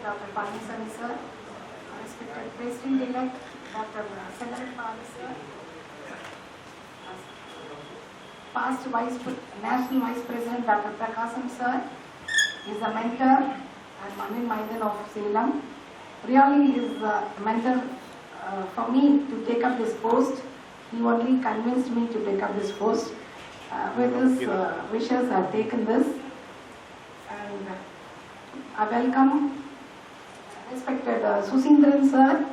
Dr. Palisani sir, respected President-elect Dr. Sengaran Pali sir, past National Vice President Dr. Prakasam sir is a mentor and Manin Maidan of Salem. Really is a mentor for me to take up this post. He only convinced me to take up this post. With his wishes, I have taken this. And I welcome respected Susindran sir,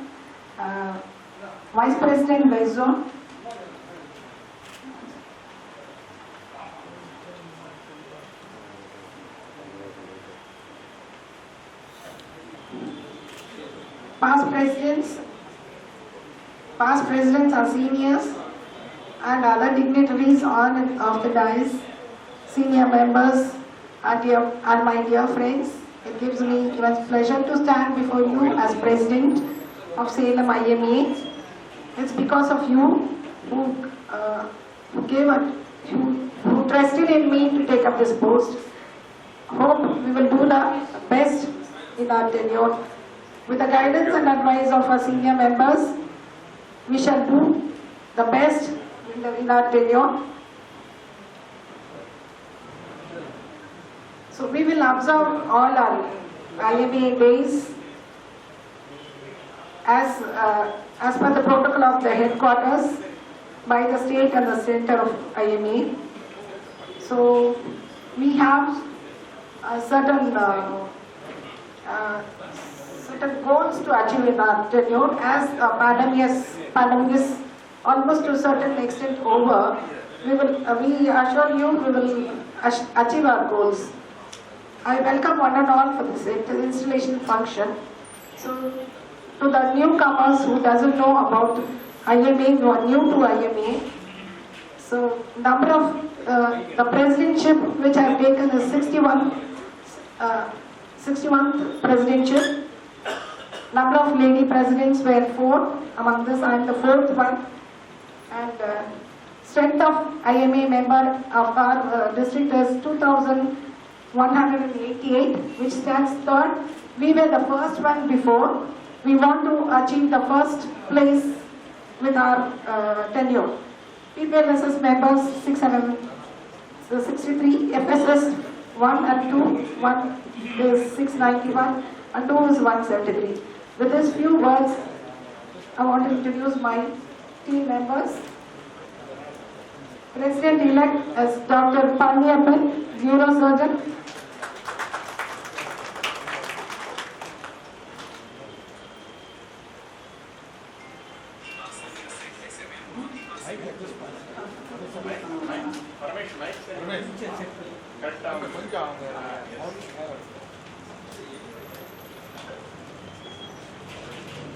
Vice President West Zone. Past presidents are seniors and other dignitaries on and off the dais, senior members and my dear friends. It gives me immense pleasure to stand before you as President of Salem IMA. It's because of you who trusted in me to take up this post. Hope we will do the best in our tenure. With the guidance and advice of our senior members, we shall do the best in our tenure. So we will observe all our IMA days as per the protocol of the headquarters by the state and the center of IMA. So we have certain goals to achieve in our tenure. As pandemic is almost to a certain extent over, we assure you we will achieve our goals. I welcome one and all for this installation function. So to the newcomers who doesn't know about IMA, who are new to IMA, so number of the presidentship which I have taken is 61th presidentship. Number of lady presidents were 4. Among this, I am the 4th one. And strength of IMA member of our district is 2,188, which stands 3rd. We were the first one before. We want to achieve the first place with our tenure. PPLSS members 663, FSS 1 and 2, 1 is 691 and 2 is 173. With these few words, I want to introduce my team members. President-elect as Dr. Panniyappan, neurosurgeon.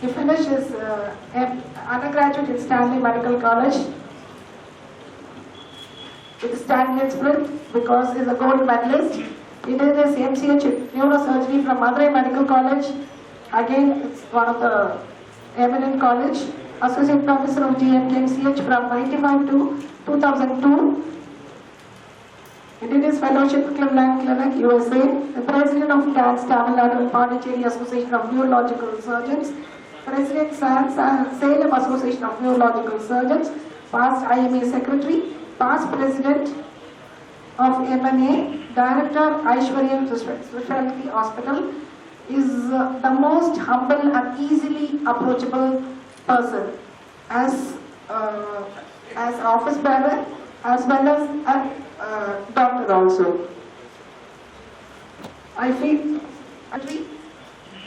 He finished his undergraduate in Stanley Medical College with Stanley Split because he is a gold medalist. He did his MCH neurosurgery from Madurai Medical College. Again, it's one of the eminent college. Associate Professor of GMK MCH from 1995 to 2002. He did his fellowship at Cleveland Clinic, USA. The president of TANS, Tamil Nadu and Pondicherry Association of Neurological Surgeons. President Salem Association of Neurological Surgeons. Past IMA Secretary. Past President of MNA. Director Aishwarya Specialty Hospital. Is the most humble and easily approachable person as office bearer as well as a doctor also. I feel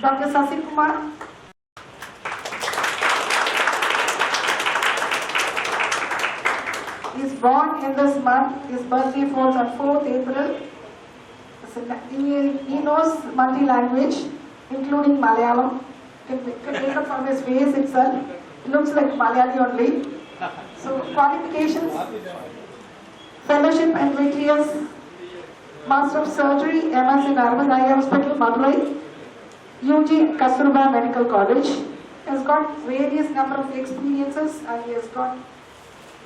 Dr. Sasi Kumar. He is born in this month. His birthday falls on 4th April. He knows multi-language, including Malayalam. You can take up from his face itself. It looks like Malayali only. So qualifications, fellowship and vitreous, Master of Surgery, MS in Arvind Eye Hospital, Madurai, UG Kasturba Medical College. He has got various number of experiences and he has got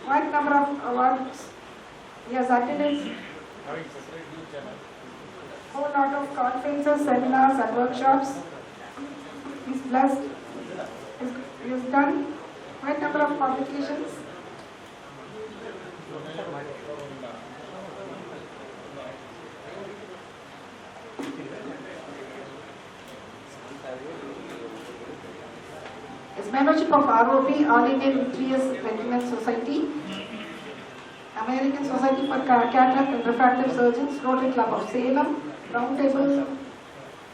quite number of awards. He has attended whole lot of conferences, seminars and workshops He's blessed. He's done quite a number of publications. His membership of ROP, All Indian Vitreous Retinal Society, American Society for Cataract and Refractive Surgeons, Rotary Club of Salem, Roundtable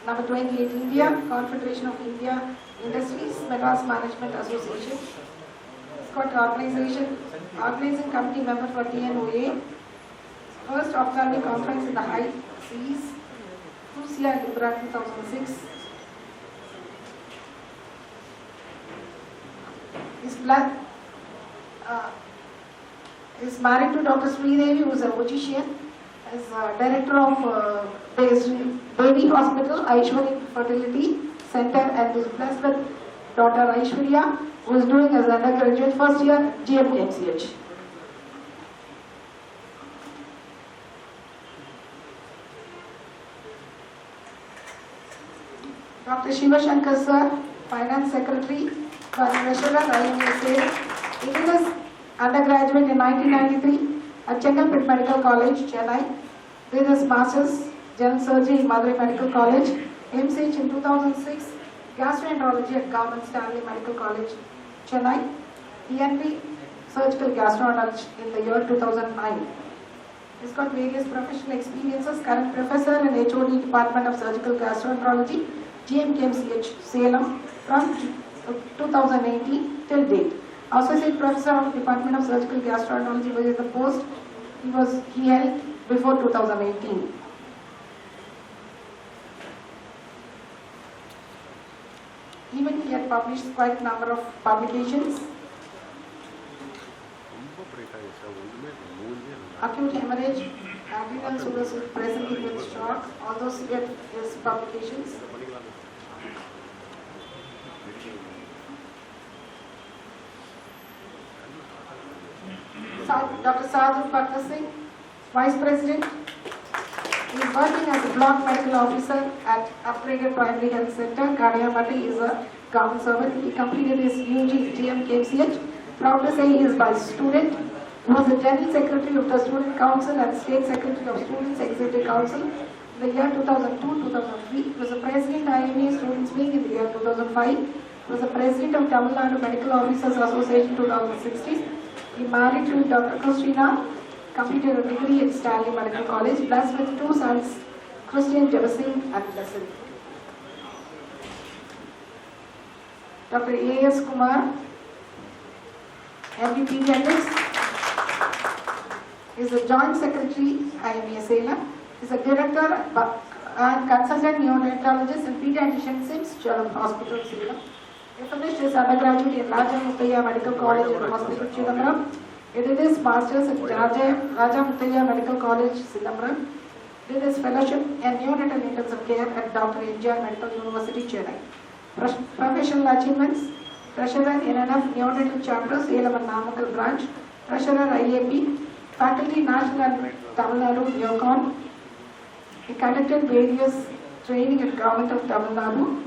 number 28 India, Confederation of India Industries, Madras Management Association. He's got organizing committee member for TNOA, first ophthalmic conference in the high seas, Lucia Libra 2006. Is married to Dr. Sridevi, who is a logician, is director of Baby Hospital, Aishwarya Fertility Center, and is blessed with daughter Aishwarya, who is doing as undergraduate first year GMKCH. Dr. Shiva Shankar sir, Finance Secretary, Treasurer, IMSA. He did his undergraduate in 1993 at Chennai Medical College, Chennai. Did his Masters General Surgery in Madurai Medical College, MCH in 2006, Gastroenterology at Government Stanley Medical College, Chennai, ENP Surgical Gastroenterology in the year 2009. He's got various professional experiences, current professor in HOD Department of Surgical Gastroenterology, GMKCH, Salem, from 2018 till date. Associate Professor of Department of Surgical Gastroenterology was the post he held before 2018. Even he had published quite a number of publications. Acute hemorrhage, adrenal cirrhosis presently with shock, all those he had his publications. Dr. Sadhu Patna Singh, Vice President. He is working as a block medical officer at Upgraded Primary Health Center. Kadiyamati is a government servant. He completed his UG GMKCH. Proud to say he is by student. He was the General Secretary of the Student Council and State Secretary of Students Executive Council in the year 2002-2003. He was the President IMA Students Wing in the year 2005. He was the President of Tamil Nadu Medical Officers Association 2016. He married to Dr. Christina, completed a degree at Stanley Medical College, blessed with two sons, Christian Jevasing and Blessed. Dr. A.S. Kumar, MD Pediatrics, is the Joint Secretary, IMA Salem. He is a Director and Consultant Neonatologist and Pediatrician SIMS Children's Hospital, Salem. He finished his undergraduate in Raja Muthaiya Medical College and Hospital, Chidambaram. He did his Masters at Raja Muthaiya Medical College, Chidambaram. Did his fellowship in neonatal intensive care at Dr. NGR Medical University, Chennai. Professional achievements: Treasurer NNF Neonatal Chapter, Salem and Namakkal Branch. Treasurer IAP, Faculty National Tamil Nadu, Neocon. He conducted various training at Government of Tamil Nadu.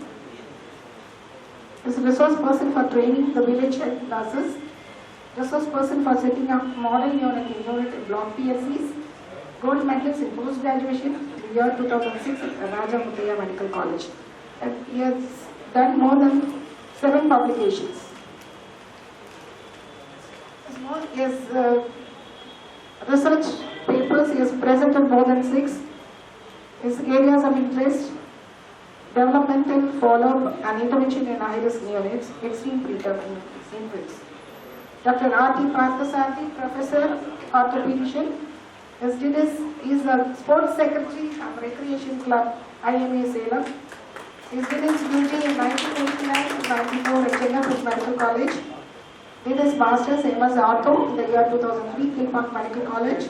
Is a resource person for training the village health nurses, resource person for setting up model unit block PSCs, gold medalist in post-graduation in the year 2006 at Raja Muthaiya Medical College. And he has done more than 7 publications. He has research papers, he has presented more than 6. His areas of interest: developmental follow-up and intervention in high-risk neonates, extreme preterm infants. Dr. R.T. Parthasarathy, Professor, Orthopedician, is the Sports Secretary of Recreation Club, IMA Salem. He did his UG in 1989-94 at Chennai Medical College. Did his Masters MS Ortho in the year 2003, Kilmarnock Medical College.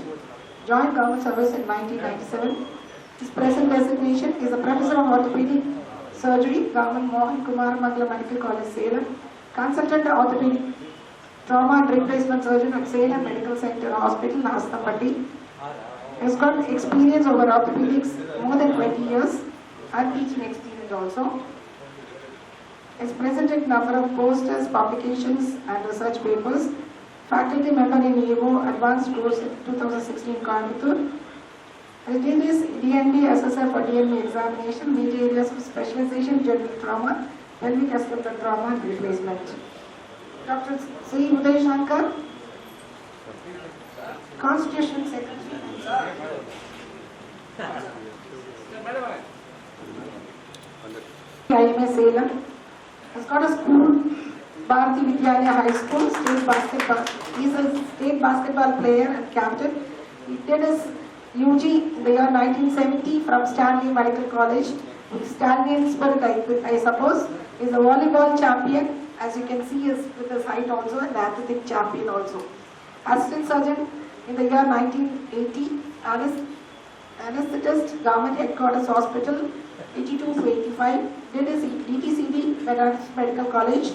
Joined government service in 1997. His present designation is a Professor of Orthopedic Surgery, Government Mohan Kumar Mangala Medical College, Salem. Consultant Orthopedic Trauma and Replacement Surgeon at Salem Medical Center Hospital, Nastapatti. He has got experience over orthopedics more than 20 years and teaching experience also. Is present in number of posters, publications and research papers. Faculty member in EVO Advanced Course 2016 Coimbatore. He did his DNB assessor for DNB examination, major areas of specialization, general trauma, pelvic accidental trauma and replacement. Dr. C. Uday Shankar, Constitution Secretary. IMA Salem. Has got a school, Bharati Vidyalaya High School, state basketball. He is a state basketball player and captain. He did his UG in the year 1970 from Stanley Medical College. Stanley Spirit, I suppose. He is a volleyball champion. As you can see, he is with his height also, and athletic champion also. Assistant surgeon in the year 1980. Anesthetist, Government Headquarters Hospital, 82 to 85. Did his DTCD, Madras Medical College.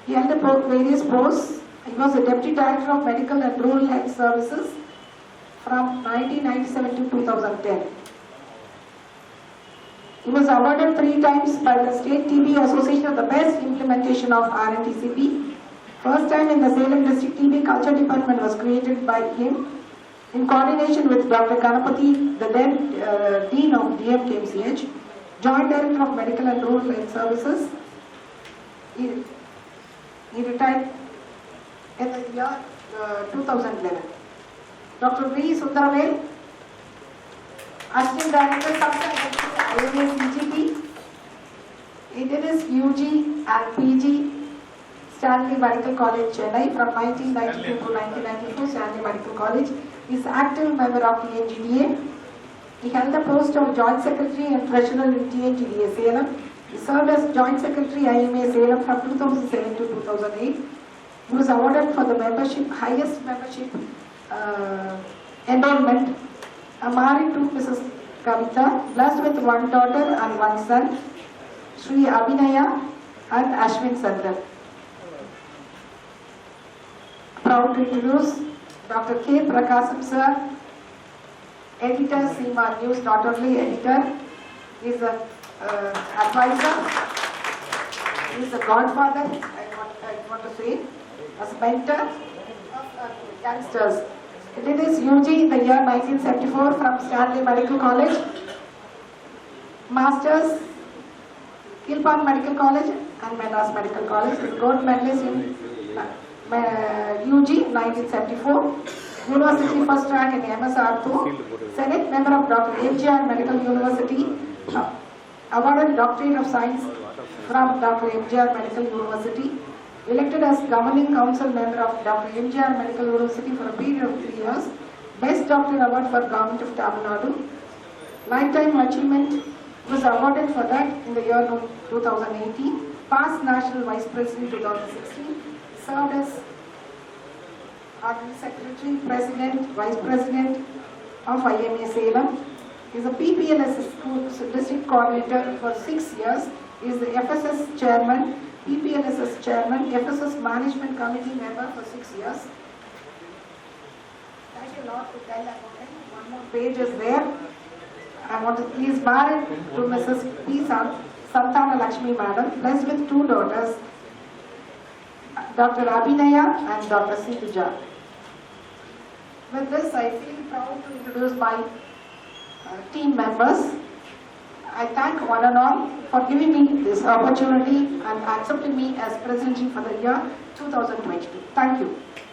He held various posts. He was the Deputy Director of Medical and Rural Health Services from 1997 to 2010. He was awarded 3 times by the State TB Association of the best implementation of RNTCP. First time in the Salem District TB Culture Department was created by him in coordination with Dr. Ganapati, the then Dean of DMKMCH, Joint Director of Medical and Rural Health Services. He retired in the year 2011. Dr. V. Sundarvel, Assistant Director, IMA CGP. He did his UG and PG Stanley Medical College, Chennai from 1992 to 1994, Stanley Medical College. He is active member of TNGDA. He held the post of Joint Secretary and Treasurer in TNGDA Salem. He served as Joint Secretary IMA Salem from 2007 to 2008. He was awarded for the membership, highest membership enrollment. Married to Mrs. Kavita, blessed with 1 daughter and 1 son, Sri Abhinaya and Ashwin Sandar. Proud to introduce Dr. K. Prakasam sir, editor, Seema News, not only editor, he is an advisor, he is a godfather, I want to say, a mentor of youngsters. He did his UG in the year 1974 from Stanley Medical College, Masters, Kilpan Medical College and Madras Medical College. He is gold medalist in UG 1974, University first rank in MS Artho, Senate member of Dr. MGR Medical University, awarded Doctorate of Science from Dr. MGR Medical University, elected as Governing Council member of Dr. MGR Medical University for a period of 3 years, Best Doctor Award for Government of Tamil Nadu, Lifetime Achievement was awarded for that in the year 2018, past National Vice President 2016, served as Honorary Secretary, President, Vice President of IMA Salem. He is a PPLS School District Coordinator for 6 years. He is the FSS Chairman, PPLSS Chairman, FSS Management Committee member for 6 years. Thank you a lot to tell about him. One more page is there. I want to please married to Mrs. P. Santana Lakshmi Madam, blessed with 2 daughters, Dr. Abhinaya and Dr. Situja. With this, I feel proud to introduce my team members. I thank one and all for giving me this opportunity and accepting me as president for the year 2022. Thank you.